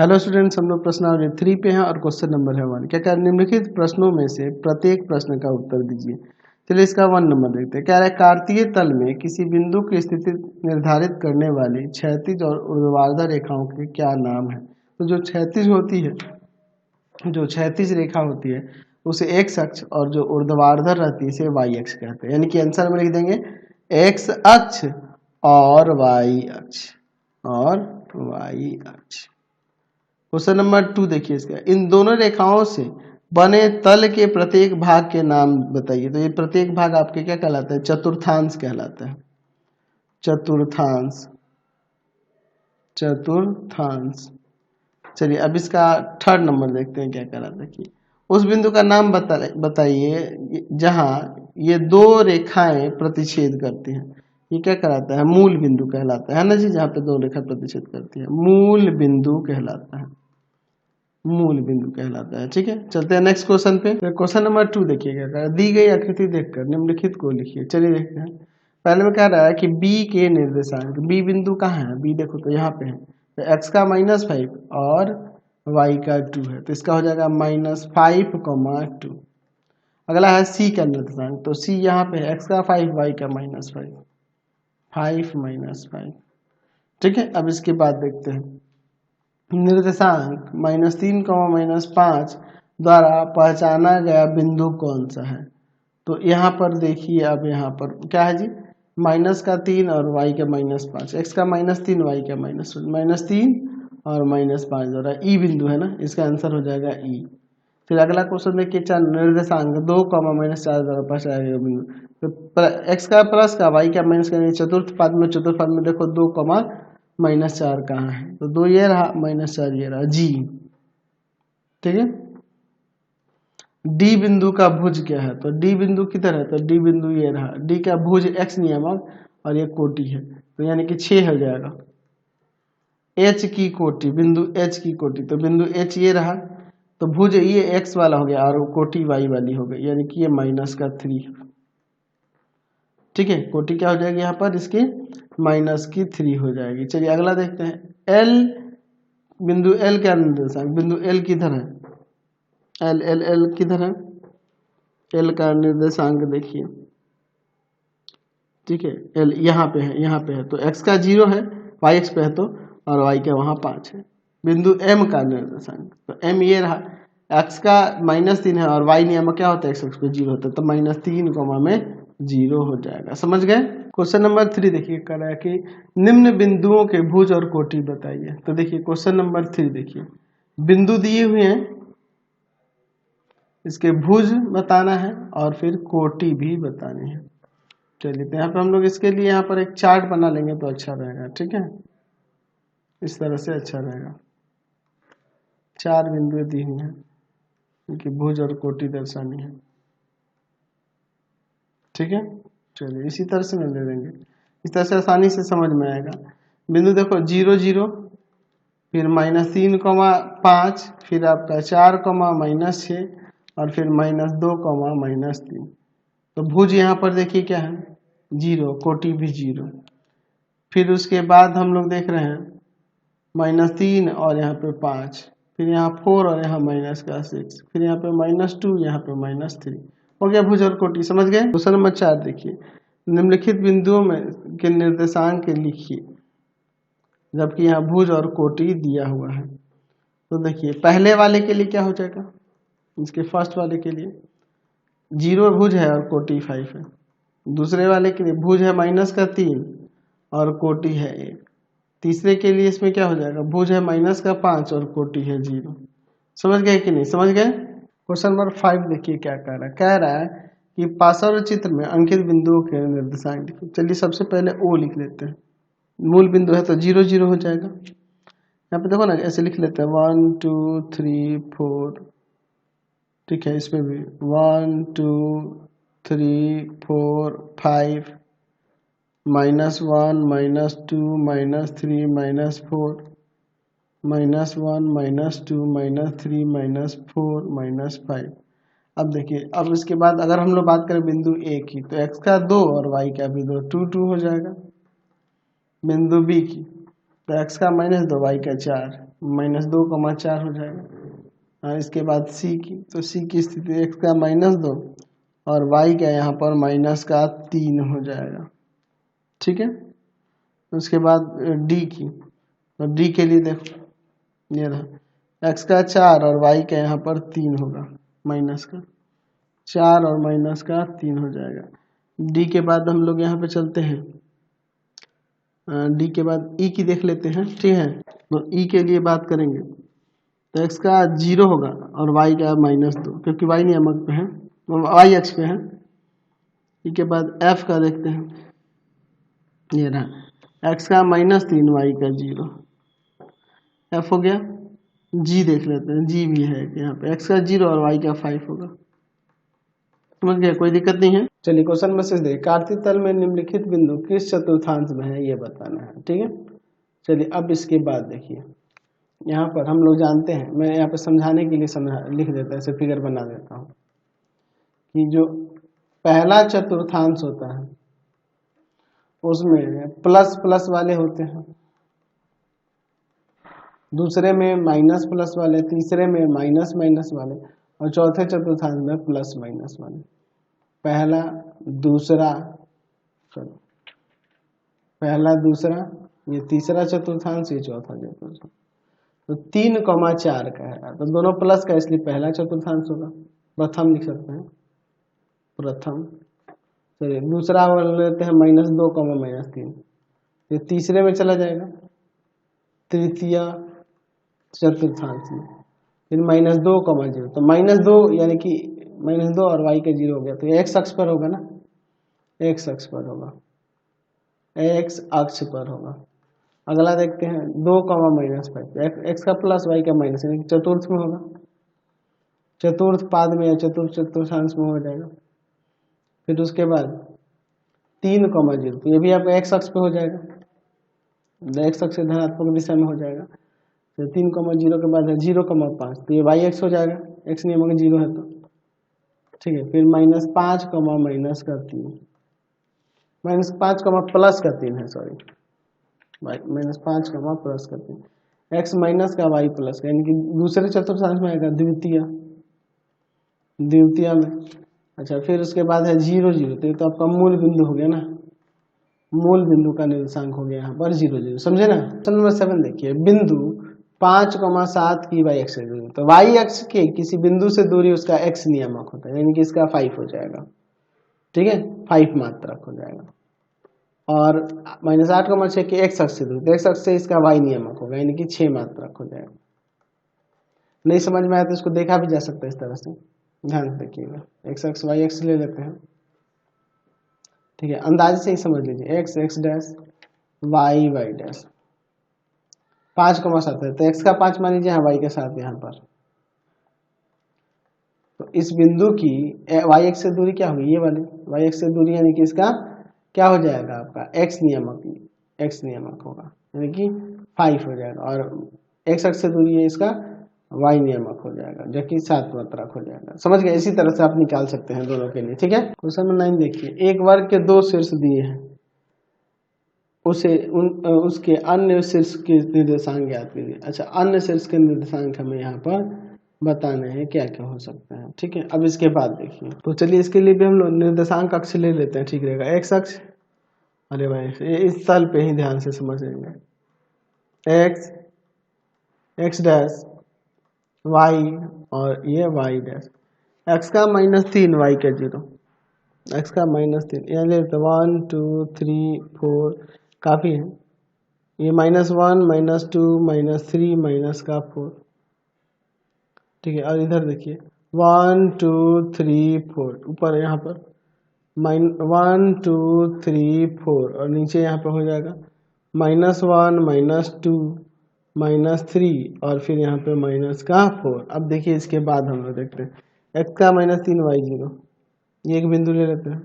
Hello students, हम लोग प्रश्नावली 3 पे हैं और क्वेश्चन नंबर है 1। क्या कह रहे हैं, निम्नलिखित प्रश्नों में से प्रत्येक प्रश्न का उत्तर दीजिए। चलिए इसका 1 नंबर देखते हैं। कह रहा है कार्तीय तल में किसी बिंदु की स्थिति निर्धारित करने वाली क्षैतिज और ऊर्ध्वाधर रेखाओं के क्या नाम है। तो जो क्षैतिज रेखा होती है उसे एक्स अक्ष और जो ऊर्ध्वाधर रहती है इसे वाई अक्ष कहते हैं। यानी कि आंसर में लिख देंगे एक्स अक्ष और वाई अक्ष क्वेश्चन नंबर 2 देखिए इसका, इन दोनों रेखाओं से बने तल के प्रत्येक भाग के नाम बताइए। तो ये प्रत्येक भाग आपके क्या कहलाता है, चतुर्थांश कहलाता है। चतुर्थांश। चलिए अब इसका 3rd नंबर देखते हैं क्या कहलाता है कि उस बिंदु का नाम बताइए जहां ये दो रेखाएं प्रतिच्छेद करती हैं। ये क्या कहलाता है, मूल बिंदु कहलाता है ना जी। जहाँ पे दो रेखा प्रतिच्छेद करती है मूल बिंदु कहलाता है। ठीक है, चलते हैं नेक्स्ट क्वेश्चन पे। तो क्वेश्चन नंबर 2 देखिए क्या कह रहा है, दी गई आकृति देखकर निम्नलिखित को लिखिए। चलिए देखते हैं। पहले में कह रहा है कि बी के निर्देशांक, बी बिंदु कहाँ है, बी देखो तो यहाँ पे है। तो एक्स का -5 और वाई का 2 है, तो इसका हो जाएगा -5, 2। अगला है सी का निर्देशांक, तो सी यहाँ पे है, एक्स का 5 वाई का -5, 5 ठीक है। अब इसके बाद देखते हैं निर्देशांक -3, -5 द्वारा पहचाना गया बिंदु कौन सा है। तो यहाँ पर देखिए, अब यहाँ पर क्या है जी, -3 और y का -5, x का -3 y का -3 और -5 द्वारा ई बिंदु है ना, इसका आंसर हो जाएगा ई। फिर अगला क्वेश्चन देखिए, निर्देशांक 2, -4 द्वारा पहचाना गया बिंदु। तो x का प्लस का y का माइनस का, चतुर्थ पाद में देखो 2, -4 कहाँ है, तो 2 ये रहा, -4 ये रहा, जी। ठीक है। डी बिंदु का भुज क्या है, तो डी बिंदु किधर है, तो डी बिंदु ये रहा, डी का भुज एक्स नियामक और ये कोटि है, तो यानी कि 6 हो जाएगा। एच की कोटि, बिंदु एच की कोटि, तो बिंदु एच ये रहा, तो भुज ये एक्स वाला हो गया और कोटि वाई वाली हो गई, यानी कि ये -3। ठीक है, कोटि क्या हो जाएगी यहाँ पर, इसकी -3 हो जाएगी। चलिए अगला देखते हैं, एल बिंदु एल क्या निर्देशांक, बिंदु एल किधर है, एल किधर है, एल का निर्देशांक देखिए। ठीक है, एल यहाँ पे है, तो x का 0 है, y x पे है तो, और y का वहाँ 5 है। बिंदु m का निर्देशांक, तो m ये रहा, x का -3 है और y नियम क्या होता है, x पे 0 होता है, तो -3 में 0 हो जाएगा। समझ गए। क्वेश्चन नंबर 3 देखिए, कह रहा है कि निम्न बिंदुओं के भुज और कोटि बताइए। तो देखिए क्वेश्चन नंबर 3 देखिए, बिंदु दिए हुए हैं, इसके भुज बताना है और फिर कोटि भी बतानी है। चलिए तो यहाँ पे हम लोग इसके लिए यहाँ पर एक चार्ट बना लेंगे तो अच्छा रहेगा। ठीक है, इस तरह से अच्छा रहेगा। 4 बिंदुएं दी हुई हैं, इनकी भुज और कोटि दर्शानी है। ठीक है, चलिए इसी तरह से मैं दे देंगे, इस तरह से आसानी से समझ में आएगा। बिंदु देखो 0, 0, फिर -3, 5, फिर आपका 4, -6 और फिर -2, -3। तो भुज यहाँ पर देखिए क्या है, 0, कोटि भी 0। फिर उसके बाद हम लोग देख रहे हैं -3 और यहाँ पे 5, फिर यहाँ 4 और यहाँ -6, फिर यहाँ पे -2, यहाँ पे -3 हो गया भुज और कोटि। समझ गए। क्वेश्चन नंबर 4 देखिए, निम्नलिखित बिंदुओं में के निर्देशांक लिखिए जबकि यहाँ भुज और कोटि दिया हुआ है। तो देखिए पहले वाले के लिए क्या हो जाएगा, इसके फर्स्ट वाले के लिए 0 भुज है और कोटि 5 है। दूसरे वाले के लिए भुज है -3 और कोटि है 1। तीसरे के लिए इसमें क्या हो जाएगा, भुज है -5 और कोटि है 0। समझ गए कि नहीं, समझ गए। क्वेश्चन नंबर 5 देखिए क्या कह रहा है कि पार्श्व चित्र में अंकित बिंदुओं के निर्देशांक लिखिए। चलिए सबसे पहले O लिख लेते हैं, मूल बिंदु है तो 0, 0 हो जाएगा। यहाँ पे देखो ना, ऐसे लिख लेते हैं 1, 2, 3, 4। ठीक है, इसमें भी 1, 2, 3, 4, 5, -1, -2, -3, -4, -1, -2, -3, -4, -5। अब देखिए, अब इसके बाद अगर हम लोग बात करें बिंदु A की, तो x का 2 और y का भी 2, 2, 2 हो जाएगा। बिंदु B की, तो x का -2, y का 4, -2,4 हो जाएगा। और इसके बाद सी की, तो सी की स्थिति x का -2 और y का यहाँ पर -3 हो जाएगा। ठीक है, उसके बाद डी की, तो डी के लिए देखो ये रहा x का 4 और y का यहाँ पर 3 होगा, माइनस का 4 और -3 हो जाएगा। डी के बाद हम लोग यहाँ पे चलते हैं, डी के बाद ई की देख लेते हैं। ठीक है, तो ई के लिए बात करेंगे तो x का 0 होगा और y का -2, क्योंकि y नियामक पे है, y अक्ष पे है। ई के बाद f का देखते हैं, ये रहा x का -3 y का 0, f हो गया। g देख लेते हैं, g भी है यहाँ पे, x का 0 और y का 5 होगा। समझ गया, कोई दिक्कत नहीं है। चलिए क्वेश्चन मैसेज देखिए, कार्तीय तल में निम्नलिखित बिंदु किस चतुर्थांश में है ये बताना है। ठीक है, चलिए अब इसके बाद देखिए, यहाँ पर हम लोग जानते हैं, मैं यहाँ पे समझाने के लिए लिख देता है, ऐसे फिगर बना देता हूँ कि जो पहला चतुर्थांश होता है उसमें प्लस प्लस वाले होते हैं, दूसरे में माइनस प्लस वाले, तीसरे में माइनस माइनस वाले, और चौथे चतुर्थांश में प्लस माइनस वाले। पहला दूसरा, चलो पहला दूसरा, ये तीसरा चतुर्थांश, ये चौथा चतुर्थांश। तो 3,4 का है, तो दोनों प्लस का, इसलिए पहला चतुर्थांश होगा, प्रथम लिख सकते हैं, प्रथम। चलिए दूसरा वाला लेते हैं -2, -3, ये तीसरे में चला जाएगा, तृतीय चतुर्थांश में, फिर -2, 0, तो -2 यानी कि -2 और y का 0 हो गया, तो ये x अक्ष पर होगा ना, x अक्ष पर होगा, x अक्ष पर होगा। अगला देखते हैं 2, -5, x का प्लस y का माइनस, यानी कि चतुर्थ में होगा, चतुर्थ पाद में या चतुर्थ चतुर्थांश में हो जाएगा। फिर उसके बाद 3, 0, तो ये भी आपका x अक्ष पे हो जाएगा, x अक्ष से धनात्मक दिशा में हो जाएगा। तो 3, 0 के बाद है 0,5, तो ये y अक्ष हो जाएगा, x नियमक 0 है तो। ठीक है, फिर -5, -3, -5, +3 है, सॉरी, -5, +3, x माइनस का y प्लस का, यानी कि दूसरे चतुर्थांश में आएगा, द्वितीय में। अच्छा, फिर उसके बाद है 0, 0, तो ये तो आपका मूल बिंदु हो गया ना, मूल बिंदु का निर्देशांक हो गया यहाँ पर 0, 0, समझे ना। क्वेश्चन नंबर 7 देखिए, बिंदु 5,7 की y अक्ष से दूरी, तो y अक्ष के किसी बिंदु से दूरी उसका x नियामक होता है, यानी कि इसका 5 हो जाएगा। ठीक है, 5 मात्रक हो जाएगा। और -8,6 की x अक्ष से दूरी, तो x अक्ष से इसका y नियामक होगा, यानी कि 6 मात्रक हो जाएगा। नहीं समझ में आया तो इसको देखा भी जा सकता है इस तरह से, ध्यान से देखिएगा, x अक्ष y अक्ष ले लेते हैं। ठीक है, अंदाजे से ही समझ लीजिए, x x dash, y y dash, 5,7 है, तो x का 5 मान लीजिए, y के साथ यहाँ पर। तो इस बिंदु की y अक्ष से दूरी क्या होगी, ये वाली y अक्ष से दूरी, यानी कि इसका क्या हो जाएगा, आपका x नियामक होगा, यानी कि 5 हो जाएगा, और x अक्ष से दूरी है इसका y नियामक हो जाएगा, जो कि 7 मात्रक हो जाएगा। समझ गए, इसी तरह से आप निकाल सकते हैं दोनों के लिए। ठीक है, क्वेश्चन नंबर 9 देखिए, एक वर्ग के 2 शीर्ष दिए हैं, उसके अन्य शीर्ष के निर्देशांक ज्ञात कीजिए। अच्छा, अन्य शीर्ष के निर्देशांक हमें यहाँ पर बताने हैं क्या क्या हो सकते हैं। ठीक है, अब इसके बाद देखिए, तो चलिए इसके लिए भी हम लोग निर्देशांक अक्ष ले लेते हैं, ठीक रहेगा। x अक्ष, अरे भाई इस साल पे ही ध्यान से समझ लेंगे, x डैश, y और ये y डैश, x का -3, y का 0, x का -3, यहाँ ले लेते 1 2 3 4, काफी है, ये -1 -2 -3 -4। ठीक है, और इधर देखिए 1 2 3 4, ऊपर यहाँ पर 1 2 3 4, और नीचे यहाँ पर हो जाएगा -1 -2 -3, और फिर यहाँ पे -4। अब देखिए इसके बाद हम लोग देखते हैं, x का -3 y 0, ये एक बिंदु ले लेते हैं,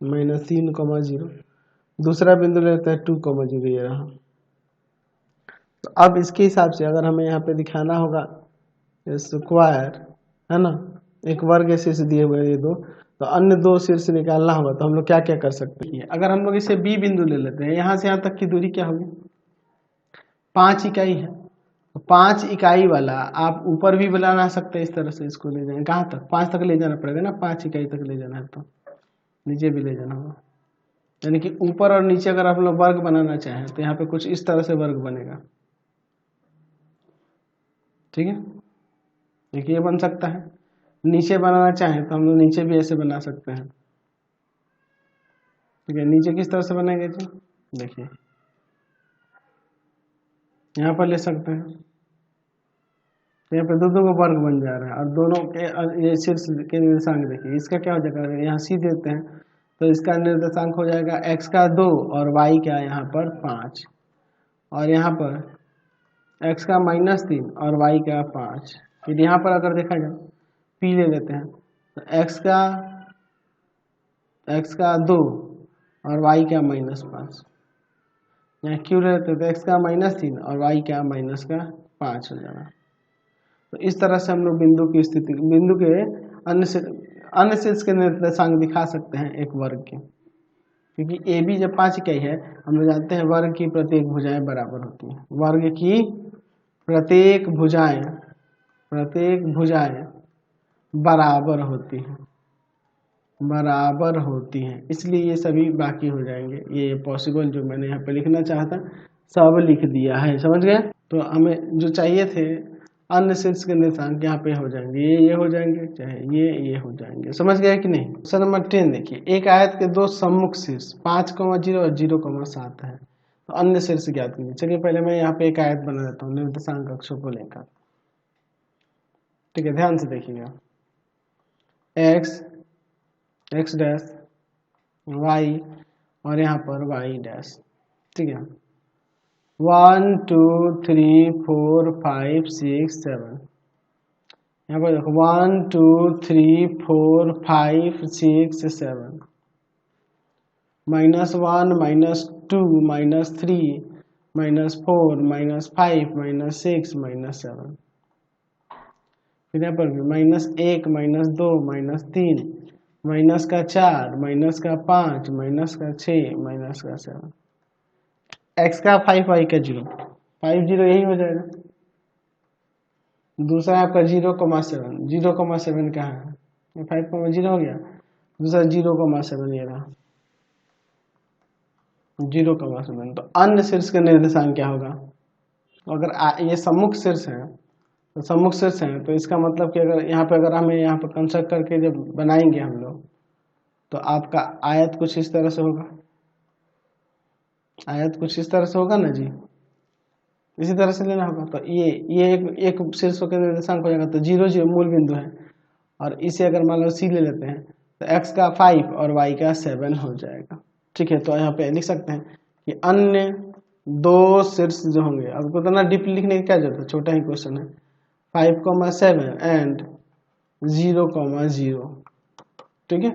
-3, 0, दूसरा बिंदु ले लेते हैं 2, 0, ये रहा। तो अब इसके हिसाब से अगर हमें यहाँ पे दिखाना होगा स्क्वायर, है ना, एक वर्ग शीर्ष दिए हुए ये 2, तो अन्य 2 शीर्ष निकालना होगा, तो हम लोग क्या क्या कर सकते हैं। अगर हम लोग इसे B बिंदु ले लेते हैं, यहाँ से यहाँ तक की दूरी क्या होगी, 5 इकाई है, तो 5 इकाई वाला आप ऊपर भी बना सकते हैं, इस तरह से इसको ले जाएंगे कहाँ तक, 5 तक ले जाना पड़ेगा ना, 5 इकाई तक ले जाना है तो नीचे भी ले जाना होगा। यानी कि ऊपर और नीचे अगर आप लोग वर्ग बनाना चाहें तो यहाँ पे कुछ इस तरह से वर्ग बनेगा, ठीक है। देखिए ये बन सकता है। नीचे बनाना चाहें तो हम लोग नीचे भी ऐसे बना सकते हैं, ठीक है। नीचे किस तरह से बनेंगे जी, देखिए यहाँ पर ले सकते हैं, यहाँ पे दो दो का वर्ग बन जा रहा है और दोनों के ये शीर्ष के निर्देशांक देखिए, इसका क्या हो जाएगा, यहाँ सी देते हैं तो इसका निर्देशांक हो जाएगा x का 2 और y का यहाँ पर 5, और यहाँ पर x का -3 और y का 5। फिर यहाँ पर अगर देखा जाए p ले लेते हैं तो x का 2 और y का -5, यहाँ q ले लेते हैं तो x का -3 और y का -5 हो जाएगा। तो इस तरह से हम लोग बिंदु की स्थिति, बिंदु के अन्य शीर्ष के निर्देशांक दिखा सकते हैं एक वर्ग के, क्योंकि ए बी जब 5 इकाई है हम लोग जानते हैं वर्ग की प्रत्येक भुजाएं बराबर होती हैं, वर्ग की प्रत्येक भुजाएं बराबर होती हैं, इसलिए ये सभी बाकी हो जाएंगे। ये पॉसिबल जो मैंने यहाँ पे लिखना चाहता सब लिख दिया है, समझ गए। तो हमें जो चाहिए थे अन्य शीर्ष के निर्देशांक यहाँ पे हो जाएंगे, ये हो जाएंगे, चाहे ये हो जाएंगे, समझ गए कि नहीं। क्वेश्चन नंबर 10 देखिए, एक आयत के दो सम्मुख शीर्ष 5,0 और 0,7 है, तो अन्य शीर्ष ज्ञात कीजिए। चलिए पहले मैं यहाँ पे एक आयत बना देता हूँ निर्देशांक अक्षों को लेकर, ठीक है। ध्यान से देखिएगा, x डैश y और यहाँ पर y डैश, ठीक है। 1 2 3 4 5 6 7, यहाँ पर देखो 1 2 3 4 5 6 7, -1 -2 -3 -4 -5 -6 -7, फिर यहाँ पर भी -1 -2 -3 -4 -5 -6 -7, x का 5 y का 0, 5 0 यही हो जाएगा। दूसरा आपका 0,7, 0,7 कहाँ है, 5,0 हो गया, दूसरा 0,7 ये रहा 0,7। तो अन्य शीर्ष का निर्देशांक क्या होगा, अगर ये सम्मुख शीर्ष है तो सम्मुख शीर्ष है तो इसका मतलब कि अगर यहाँ पे अगर हमें यहाँ पर कंस्ट्रक्ट करके जब बनाएंगे हम लोग तो आपका आयत कुछ इस तरह से होगा, आयत कुछ इस तरह से होगा ना जी, इसी तरह से लेना होगा। तो ये एक शीर्ष का निर्देशांक हो जाएगा, तो 0 0 मूल बिंदु है, और इसे अगर मान लो सी ले लेते हैं तो x का 5 और y का 7 हो जाएगा, ठीक है। तो यहाँ पे लिख सकते हैं कि अन्य दो शीर्ष जो होंगे, आपको इतना डीप लिखने की क्या जरूरत है, छोटा ही क्वेश्चन है, 5,7 एंड 0,0, ठीक है।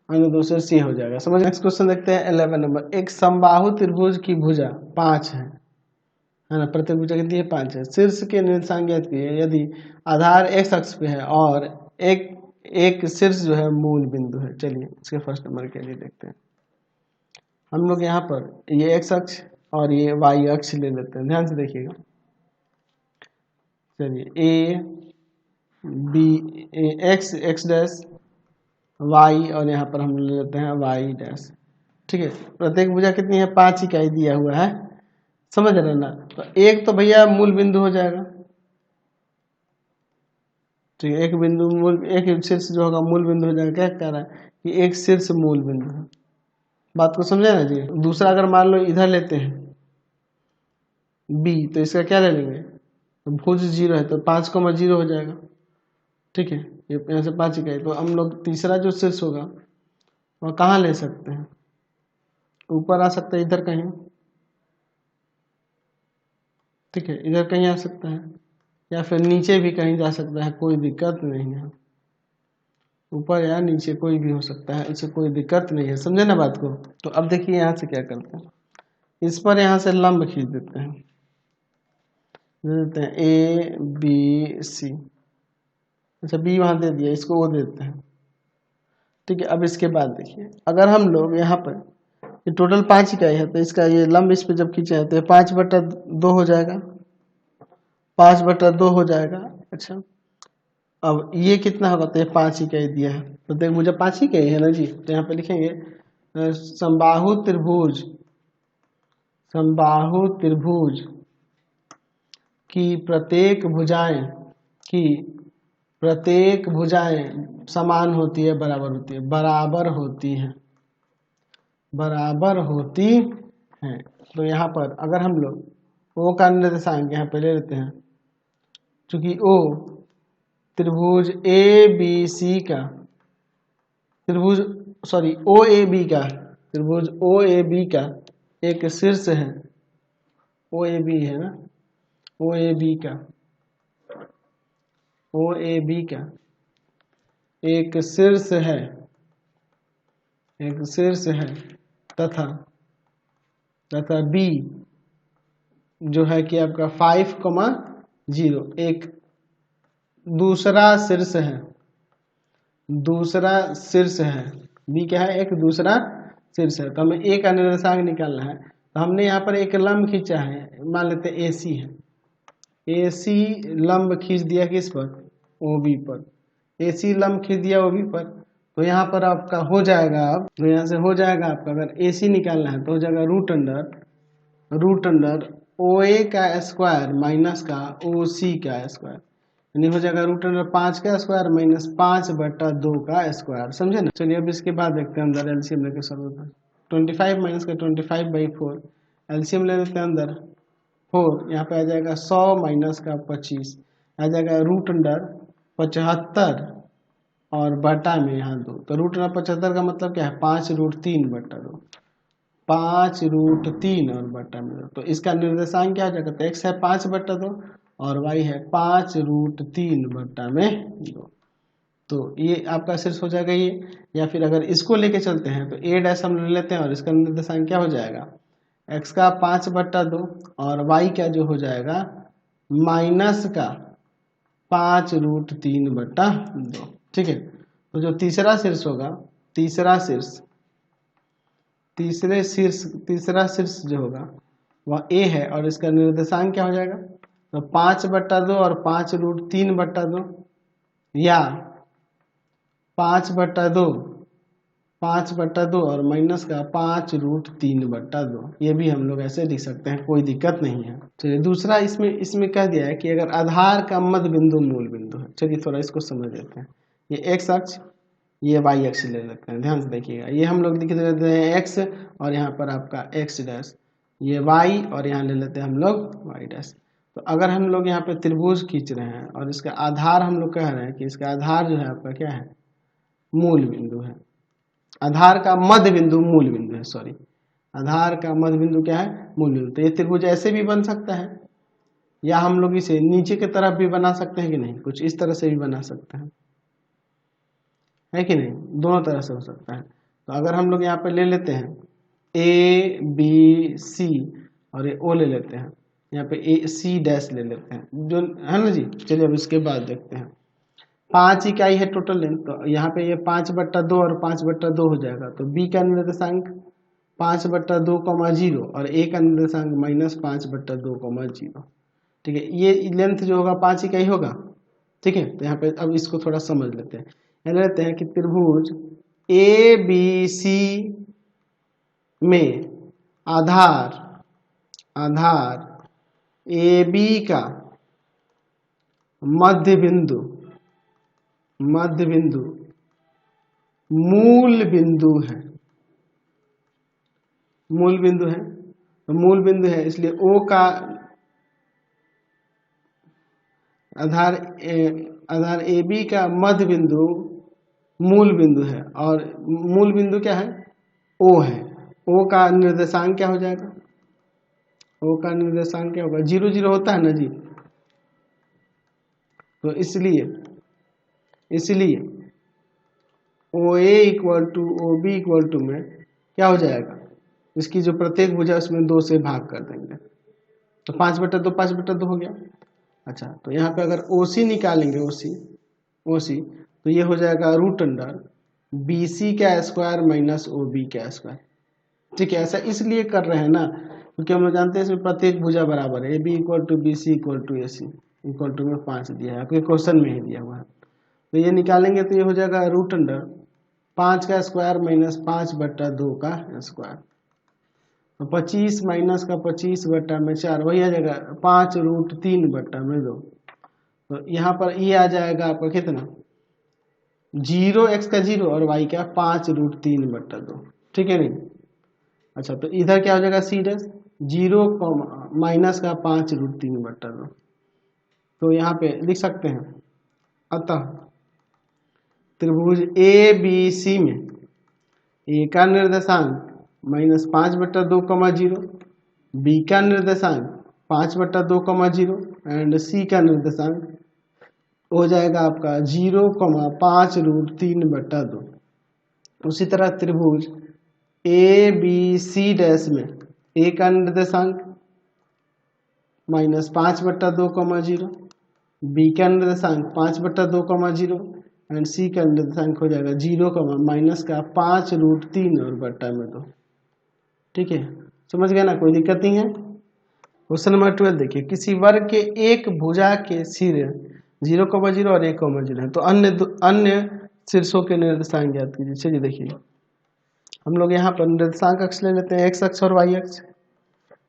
अन्य दो शीर्ष ये हो जाएगा, समझ। नेक्स्ट क्वेश्चन देखते हैं 11 नंबर, एक समबाहु त्रिभुज की भुजा 5 है ना, प्रत्येक भुजा कितनी है 5 है, शीर्ष के निर्देशांक ज्ञात कीजिए यदि आधार x अक्ष पे है और एक शीर्ष जो है मूल बिंदु है। चलिए इसके फर्स्ट नंबर के लिए देखते हैं, हम लोग यहाँ पर ये x अक्ष और ये y अक्ष ले लेते हैं, ध्यान से देखिएगा। चलिए a b x dash y और यहाँ पर हम ले लेते हैं y डैश, ठीक है। प्रत्येक भुजा कितनी है 5 इकाई दिया हुआ है, समझ रहे ना। तो एक तो भैया मूल बिंदु हो जाएगा, ठीक है, एक शीर्ष जो होगा मूल बिंदु हो जाएगा। क्या कह रहा है कि एक शीर्ष मूल बिंदु है, बात को समझे ना जी। दूसरा अगर मान लो इधर लेते हैं b, तो इसका क्या ले लेंगे, तो भुज 0 है तो 5,0 हो जाएगा, ठीक है। ये यहाँ से 5 इकाई, तो हम लोग तीसरा जो शीर्ष होगा वह कहाँ ले सकते हैं, ऊपर आ सकता है इधर कहीं, ठीक है, इधर कहीं आ सकता है या फिर नीचे भी कहीं जा सकता है, कोई दिक्कत नहीं है, ऊपर या नीचे कोई भी हो सकता है, इससे कोई दिक्कत नहीं है, समझे ना बात को। तो अब देखिए यहाँ से क्या करते हैं, इस पर यहाँ से लंब खींच देते हैं, ए बी सी, अच्छा बी वहाँ दे दिया, इसको ओ देते हैं, ठीक है। अब इसके बाद देखिए अगर हम लोग यहाँ पर ये टोटल 5 इकाई है तो इसका ये लंब इस पे जब खींचा है तो 5/2 हो जाएगा, 5/2 हो जाएगा। अच्छा, अब ये कितना होगा, तो ये 5 ही का ही दिया है, तो देख मुझे 5 ही का ही है ना जी, तो यहाँ पे लिखेंगे समबाहु त्रिभुज, समबाहु त्रिभुज की प्रत्येक भुजाएं समान होती है, बराबर होती है, बराबर होती हैं। तो यहाँ पर अगर हम लोग ओ का निर्देशांक यहाँ पे ले लेते हैं, चूंकि ओ त्रिभुज ए बी सी का त्रिभुज ओ ए बी का त्रिभुज ओ ए बी का एक शीर्ष है, ओ ए बी है ना, ओ ए बी का एक शीर्ष है तथा बी जो है कि आपका 5,0 एक दूसरा शीर्ष है, बी क्या है, एक दूसरा शीर्ष है। तो हमें ए का निर्देशांक निकालना है, तो हमने यहाँ पर एक लंब खींचा है, मान लेते हैं AC है, AC लंब खींच दिया किस पर, OB पर, AC लंब खींच दिया OB पर, तो यहाँ पर आपका हो जाएगा, अब तो यहाँ से हो जाएगा आपका, अगर AC निकालना है तो हो जाएगा रूट अंडर OA का स्क्वायर माइनस का OC का स्क्वायर, यानी हो जाएगा रूट अंडर 5 का स्क्वायर माइनस 5/2 का स्क्वायर, समझे ना। चलिए अब इसके बाद देखते हैं अंदर एलसीएम लेके सॉल्व होता है। 25 माइनस का 25/4, एलसीएम ले लेते हैं अंदर 4, यहाँ पे आ जाएगा 100 माइनस का 25, आ जाएगा रूट अंडर 75 और बटा में यहाँ 2, तो रूट अंडर 75 का मतलब क्या है, 5√3/2, 5√3 और बटा में 2, तो इसका निर्देशांक क्या हो जाएगा, तो x है 5/2 और y है 5√3/2, तो ये आपका शीर्ष हो जाएगा ये। या फिर अगर इसको लेके चलते हैं तो a' हम ले लेते हैं और इसका निर्देशांक क्या हो जाएगा, x का 5/2 और y का जो हो जाएगा माइनस का 5√3/2, ठीक है। तो जो तीसरा शीर्ष होगा, तीसरा शीर्ष जो होगा वह a है और इसका निर्देशांक क्या हो जाएगा, तो 5/2 और 5√3/2 या 5/2 और माइनस का 5√3/2, ये भी हम लोग ऐसे लिख सकते हैं, कोई दिक्कत नहीं है। चलिए दूसरा इसमें कह दिया है कि अगर आधार का मध्य बिंदु मूल बिंदु है, चलिए थोड़ा इसको समझ लेते हैं। ये x अक्ष, ये y अक्ष ले लेते हैं, ध्यान से देखिएगा, ये हम लोग लिख देते हैं x और यहाँ पर आपका x', ये y और यहाँ ले लेते हैं हम लोग y'। तो अगर हम लोग यहाँ पे त्रिभुज खींच रहे हैं और इसका आधार हम लोग कह रहे हैं कि इसका आधार जो है आपका क्या है, मूल बिंदु है, आधार का मध्य बिंदु मूल बिंदु है, सॉरी, आधार का मध्य बिंदु क्या है, मूल बिंदु। तो ये त्रिभुज ऐसे भी बन सकता है या हम लोग इसे नीचे की तरफ भी बना सकते हैं कि नहीं, कुछ इस तरह से भी बना सकते हैं, है कि नहीं, दोनों तरह से हो सकता है। तो अगर हम लोग यहाँ पे ले लेते हैं ABC और ये O ले लेते हैं, यहाँ पे AC' ले लेते हैं, जो है ना जी। चलिए अब इसके बाद देखते हैं, 5 इकाई है टोटल लेंथ, तो यहाँ पे ये 5/2 और 5/2 हो जाएगा, तो B का निर्देशांक 5/2, और A का निर्देशांक -5/2, ठीक है। ये लेंथ जो होगा 5 इकाई होगा, ठीक है। तो यहाँ पे अब इसको थोड़ा समझ लेते हैं, यहाँ लेते हैं कि त्रिभुज ABC में आधार AB का मध्य बिंदु मूल बिंदु है, तो मूल बिंदु है, इसलिए O का आधार AB का मध्य बिंदु मूल बिंदु है, और मूल बिंदु क्या है, O है। O का निर्देशांक क्या हो जाएगा, O का निर्देशांक क्या होगा, 0 0 होता है ना जी, तो इसलिए OA = OB = में क्या हो जाएगा, इसकी जो प्रत्येक भुजा उसमें 2 से भाग कर देंगे, तो 5/2 हो गया। अच्छा, तो यहाँ पे अगर OC निकालेंगे, OC तो ये हो जाएगा रूट अंडर BC का स्क्वायर माइनस OB का स्क्वायर, ठीक है। ऐसा इसलिए कर रहे हैं ना क्योंकि हम लोग जानते हैं इसमें प्रत्येक भुजा बराबर है, A B equal to B C equal to A C equal to में 5 दिया है, आपके क्वेश्चन में ही दिया हुआ है। तो ये निकालेंगे तो ये हो जाएगा रूट अंडर 5 का स्क्वायर माइनस 5/2 का स्क्वायर, तो 25 माइनस का 25/4 वही आ जाएगा 5√3/2। तो यहाँ पर ये आ जाएगा आपका कितना 0 x का 0 और y का 5√3/2, ठीक है नहीं। अच्छा तो इधर क्या हो जाएगा सी डैश 0 माइनस का 5√3/2, तो यहाँ पे लिख सकते हैं अतः त्रिभुज ए बी सी में ए का निर्देशांक -5/2, 0 बी का निर्देशांक 5/2, एंड सी का निर्देशांक हो जाएगा आपका 0, 5√3/2। उसी तरह त्रिभुज ए बी सी डैश में ए का निर्देशांक -5/2, 0 बी का निर्देशांक 5/2, 0 एंड सी का निर्देशांक हो जाएगा 0, माइनस का 5√3 और बट्टा में 2, ठीक है। समझ गए ना, कोई दिक्कत नहीं है। क्वेश्चन नंबर 12 देखिए, किसी वर्ग के एक भुजा के सिरे 0,0 और 1,0 है, तो अन्य शीर्षों के निर्देशांक ज्ञात कीजिए। चलिए देखिए, हम लोग यहाँ पर निर्देशांक अक्ष ले लेते हैं, एक्स अक्ष और वाई अक्ष।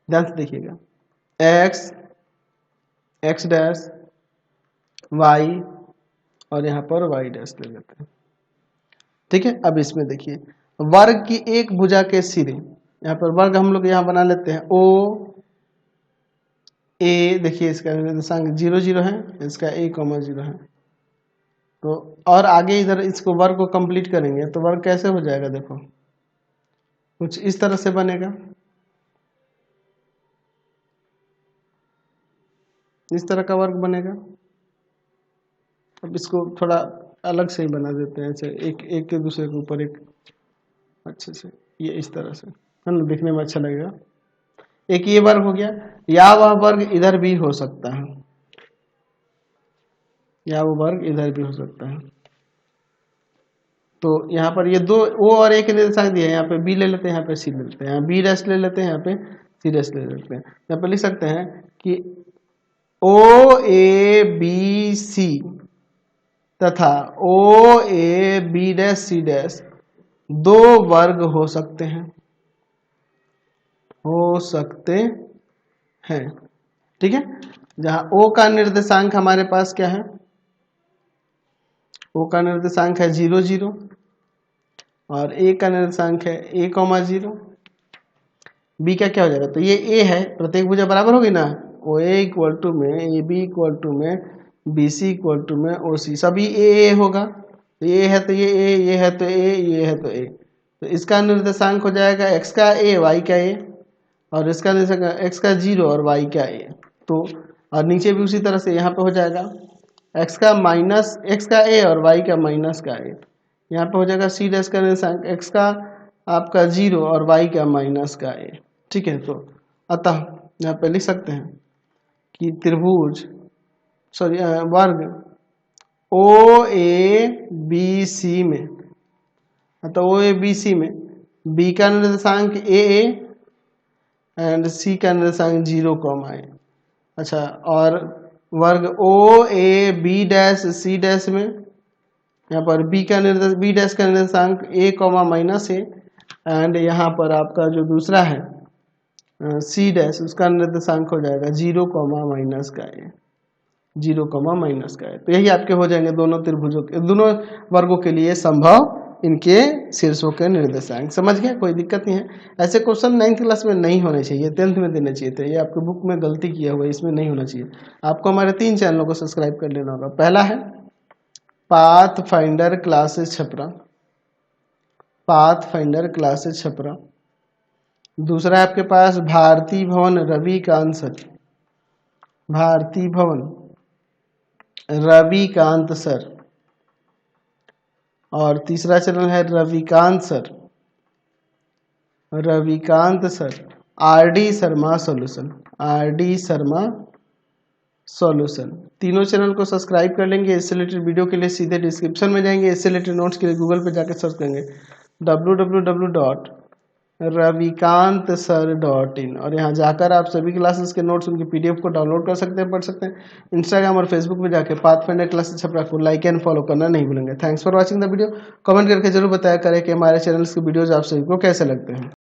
ध्यान से देखिएगा, एक्स डैश, वाई और यहाँ पर वाई डैश ले लेते हैं, ठीक है। अब इसमें देखिए वर्ग की एक भुजा के सिरे, यहाँ पर वर्ग हम लोग यहाँ बना लेते हैं ओ ए, देखिए इसका निर्देशांक 0, 0 है, इसका 1,0 है। तो और आगे इधर इसको वर्ग को कंप्लीट करेंगे तो वर्ग कैसे हो जाएगा, देखो कुछ इस तरह से बनेगा, इस तरह का वर्ग बनेगा। अब इसको थोड़ा अलग से ही बना देते हैं, ऐसे एक के दूसरे के ऊपर एक अच्छे से, ये इस तरह से है ना, दिखने में अच्छा लगेगा। एक ये वर्ग हो गया, या वह वर्ग इधर भी हो सकता है, या वो वर्ग इधर भी हो सकता है। तो यहाँ पर ये दो ओ और ए के निर्देशांक दिए हैं, यहाँ पे बी ले लेते हैं, यहाँ पे सी ले लेते हैं, यहाँ बी डैश ले लेते हैं, यहाँ पे सी डैश ले लेते हैं। यहाँ पे लिख सकते हैं कि ओ ए बी सी तथा O A B dash C dash दो वर्ग हो सकते हैं, ठीक है। जहां ओ का निर्देशांक हमारे पास क्या है, ओ का निर्देशांक है 0, 0 और ए का निर्देशांक है 1,0। बी का क्या हो जाएगा, तो ये ए है, प्रत्येक भुजा बराबर होगी ना, ओ ए इक्वल टू में ए बी इक्वल टू में बी सी इक्वल टू में ओ सी, सभी ए होगा। तो ये है तो ये है तो ये है तो ए, तो इसका निर्देशांक हो जाएगा एक्स का ए वाई का ए, और इसका निर्देशांक एक्स का 0 और वाई का ए। तो और नीचे भी उसी तरह से यहाँ पे हो जाएगा एक्स का ए और वाई का माइनस का ए। यहाँ पे हो जाएगा सी डैश का निर्देशांक एक्स का आपका 0 और वाई का माइनस का ए, ठीक है। तो अतः यहाँ पे लिख सकते हैं कि त्रिभुज वर्ग ओ ए बी सी में, अतः ओ ए बी सी में बी का निर्देशांक ए एंड सी का निर्देशांक 0, ए। अच्छा, और वर्ग O A B dash C dash में यहाँ पर बी डैश का निर्देशांक ए, माइनस ए, एंड यहाँ पर आपका जो दूसरा है सी डैश, उसका निर्देशांक हो जाएगा 0, माइनस का ए, 0, माइनस का ए। तो यही आपके हो जाएंगे दोनों त्रिभुजों के, दोनों वर्गों के लिए संभव इनके शीर्षों के निर्देशांक। समझ गए, कोई दिक्कत नहीं है। ऐसे क्वेश्चन 9th क्लास में नहीं होने चाहिए, 10th में देने चाहिए थे। ये आपके बुक में गलती किया हुआ है, इसमें नहीं होना चाहिए। आपको हमारे 3 चैनलों को सब्सक्राइब कर लेना होगा। पहला है path finder classes Chhapra, path finder classes Chhapra. दूसरा है आपके पास भारती भवन रविकांत सर, भारती भवन रविकांत सर। और तीसरा चैनल है Ravikant sir, Ravikant sir RD Sharma solution, RD Sharma solution. तीनों चैनल को सब्सक्राइब कर लेंगे। इससे रिलेटेड वीडियो के लिए सीधे डिस्क्रिप्शन में जाएंगे, इससे रिलेटेड नोट्स के लिए गूगल पे जाकर सर्च करेंगे www.astrology ravikant.sir.in, और यहाँ जाकर आप सभी क्लासेस के नोट्स उनकी पीडीएफ को डाउनलोड कर सकते हैं, पढ़ सकते हैं। इंस्टाग्राम और फेसबुक पे जाके पाथफाइंडर क्लासेस छपरा को लाइक एंड फॉलो करना नहीं भूलेंगे। Thanks for watching the video. Comment करके जरूर बताया करें कि हमारे चैनल्स के वीडियोज आप सभी को कैसे लगते हैं।